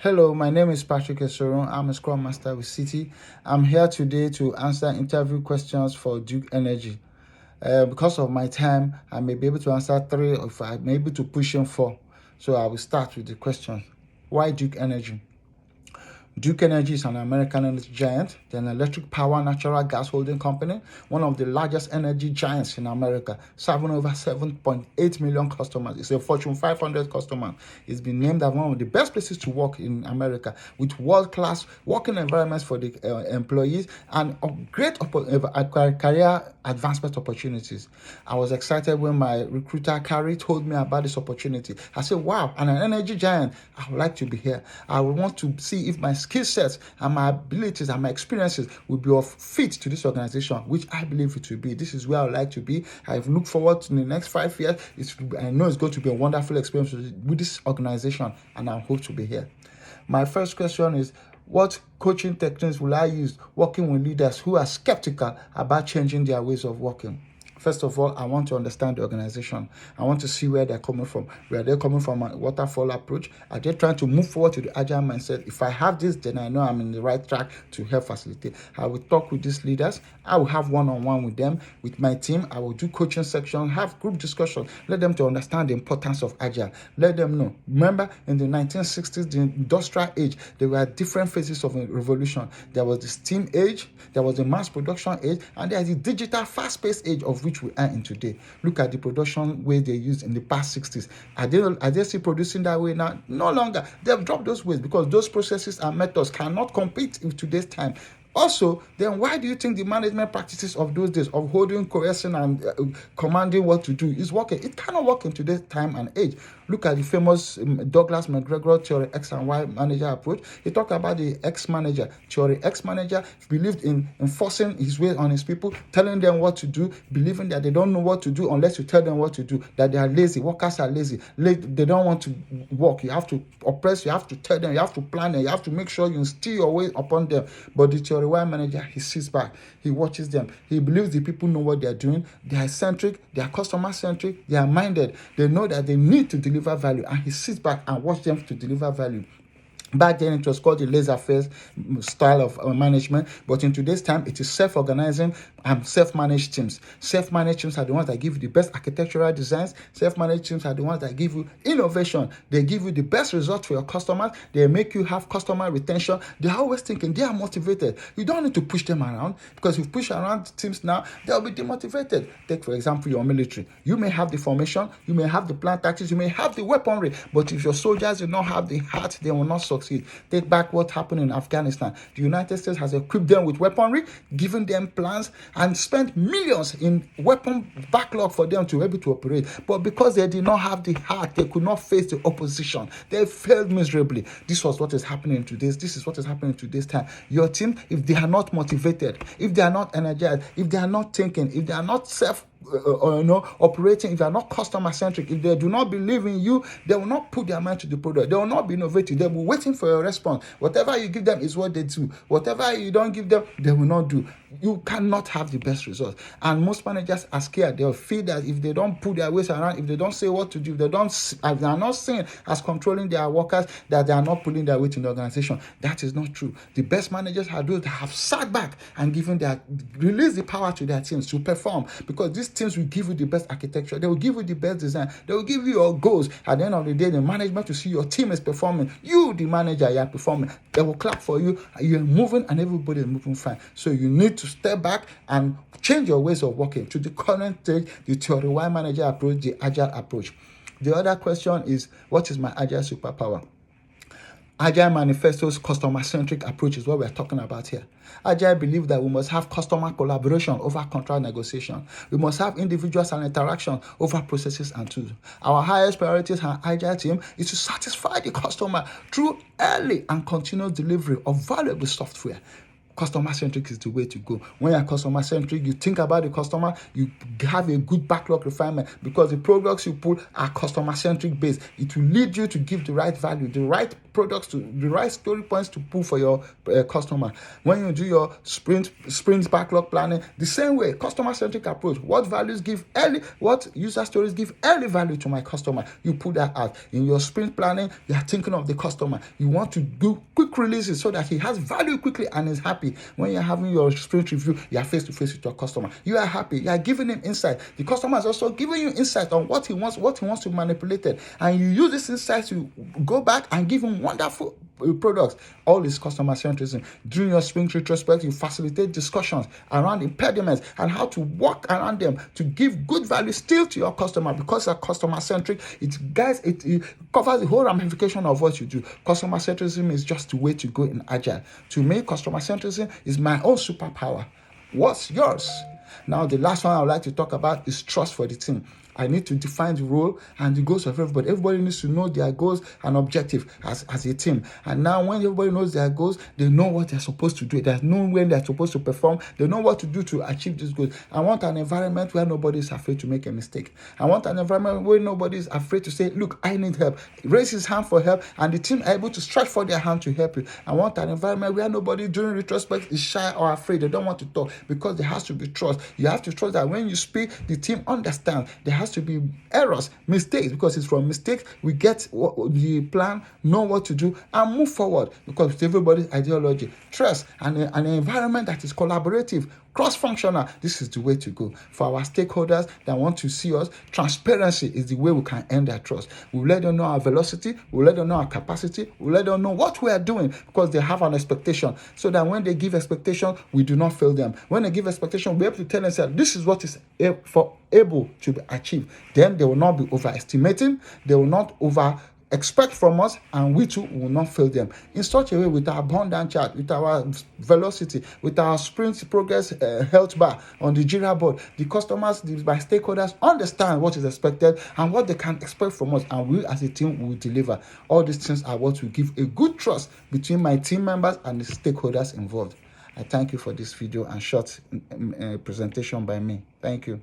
Hello, my name is Patrick Esoron. I'm a Scrum Master with City. I'm here today to answer interview questions for Duke Energy. Because of my time, I may be able to answer 3, or if I may be able to push in 4. So I will start with the question. Why Duke Energy? Duke Energy is an American energy giant. They're an electric power natural gas holding company, one of the largest energy giants in America, serving over 7.8 million customers. It's a Fortune 500 customer. It's been named as one of the best places to work in America, with world-class working environments for the employees and great career advancement opportunities. I was excited when my recruiter, Carrie, told me about this opportunity. I said, wow, and an energy giant, I would like to be here. I would want to see if my skill sets and my abilities and my experiences will be of fit to this organization, which I believe it will be. This is where I would like to be. I look forward to the next 5 years. I know it's going to be a wonderful experience with this organization, and I hope to be here. My first question is, what coaching techniques will I use working with leaders who are skeptical about changing their ways of working? First of all, I want to understand the organization. I want to see where they're coming from. Where they're coming from a waterfall approach? Are they trying to move forward to the agile mindset? If I have this, then I know I'm in the right track to help facilitate. I will talk with these leaders. I will have one-on-one with them, with my team. I will do coaching section, have group discussion. Let them to understand the importance of agile. Let them know. Remember, in the 1960s, the industrial age, there were different phases of a revolution. There was the steam age, there was the mass production age, and there is the digital fast-paced age of which we are in today. Look at the production way they used in the past 60s. Are they still producing that way now? No longer. They've dropped those ways because those processes and methods cannot compete in today's time. Also, then why do you think the management practices of those days of holding, coercing, and commanding what to do is working? It cannot work in today's time and age. Look at the famous Douglas McGregor theory X and Y manager approach. He talked about the X manager theory. X manager believed in enforcing his way on his people, telling them what to do, believing that they don't know what to do unless you tell them what to do, that they are lazy. Workers are lazy. They don't want to work. You have to oppress, you have to tell them, you have to plan them, you have to make sure you instill your way upon them. But the theory Y manager, he sits back, he watches them, he believes the people know what they're doing, they are centric, they are customer centric, they are minded, they know that they need to deliver value, and he sits back and watches them to deliver value. Back then, it was called the laissez-faire style of management, but in today's time, it is self-organizing and self-managed teams. Self-managed teams are the ones that give you the best architectural designs. Self-managed teams are the ones that give you innovation. They give you the best results for your customers. They make you have customer retention. They're always thinking, they are motivated. You don't need to push them around, because if you push around teams now, they'll be demotivated. Take, for example, your military. You may have the formation, you may have the plan tactics, you may have the weaponry, but if your soldiers do not have the heart, they will not succeed. Take back what happened in Afghanistan. The United States has equipped them with weaponry, given them plans, and spent millions in weapon backlog for them to be able to operate. But because they did not have the heart, they could not face the opposition. They failed miserably. This was what is happening today. This is what is happening today's time. Your team, if they are not motivated, if they are not energized, if they are not thinking, if they are not operating, if they are not customer centric, if they do not believe in you, they will not put their mind to the product. They will not be innovative. They will be waiting for your response. Whatever you give them is what they do. Whatever you don't give them, they will not do. You cannot have the best results. And most managers are scared. They'll feel that if they don't put their ways around, if they don't say what to do, if they are not seen as controlling their workers, that they are not pulling their weight in the organization. That is not true. The best managers are those that have sat back and released the power to their teams to perform, because these teams will give you the best architecture. They will give you the best design. They will give you your goals. At the end of the day, the management to see your team is performing. You, the manager, you are performing. They will clap for you. You are moving, and everybody is moving fine. So you need to step back and change your ways of working to the current stage, the theory Y manager approach, the agile approach. The other question is, what is my agile superpower? Agile manifestos customer-centric approach is what we're talking about here. Agile believe that we must have customer collaboration over contract negotiation. We must have individuals and interaction over processes and tools. Our highest priorities in our Agile team is to satisfy the customer through early and continuous delivery of valuable software. Customer-centric is the way to go. When you're customer-centric, you think about the customer, you have a good backlog refinement, because the products you pull are customer-centric based. It will lead you to give the right value, the right products the right story points to pull for your customer. When you do your sprint backlog planning, the same way, customer-centric approach. What values give early, what user stories give early value to my customer? You put that out. In your sprint planning, you are thinking of the customer. You want to do quick releases so that he has value quickly and is happy. When you're having your sprint review, you are face-to-face with your customer. You are happy. You are giving him insight. The customer is also giving you insight on what he wants to manipulate it. And you use this insight to go back and give him wonderful products. All is customer centrism. During your sprint retrospect, you facilitate discussions around impediments and how to work around them to give good value still to your customer. Because you're customer centric, it covers the whole ramification of what you do. Customer centrism is just the way to go in Agile. To me, customer centrism is my own superpower. What's yours? Now, the last one I would like to talk about is trust for the team. I need to define the role and the goals of everybody. Everybody needs to know their goals and objective as a team. And now when everybody knows their goals, they know what they're supposed to do. They know when they're supposed to perform. They know what to do to achieve these goals. I want an environment where nobody is afraid to make a mistake. I want an environment where nobody is afraid to say, look, I need help. Raise his hand for help, and the team are able to stretch for their hand to help you. I want an environment where nobody during retrospect is shy or afraid. They don't want to talk, because there has to be trust. You have to trust that when you speak, the team understands. There has to be errors, mistakes, because it's from mistakes we get the plan, know what to do, and move forward, because it's everybody's ideology. Trust and an environment that is collaborative, cross-functional. This is the way to go. For our stakeholders that want to see us, transparency is the way we can earn their trust. We'll let them know our velocity, we'll let them know our capacity, we'll let them know what we are doing, because they have an expectation, so that when they give expectation, we do not fail them. When they give expectation, we're able to tell them, this is what is able to be achieved. Then they will not be overestimating, they will not expect from us, and we too will not fail them. In such a way, with our abundant chart, with our velocity, with our sprint progress health bar on the Jira board, the customers, my stakeholders understand what is expected and what they can expect from us, and we as a team will deliver. All these things are what will give a good trust between my team members and the stakeholders involved. I thank you for this video and short presentation by me. Thank you.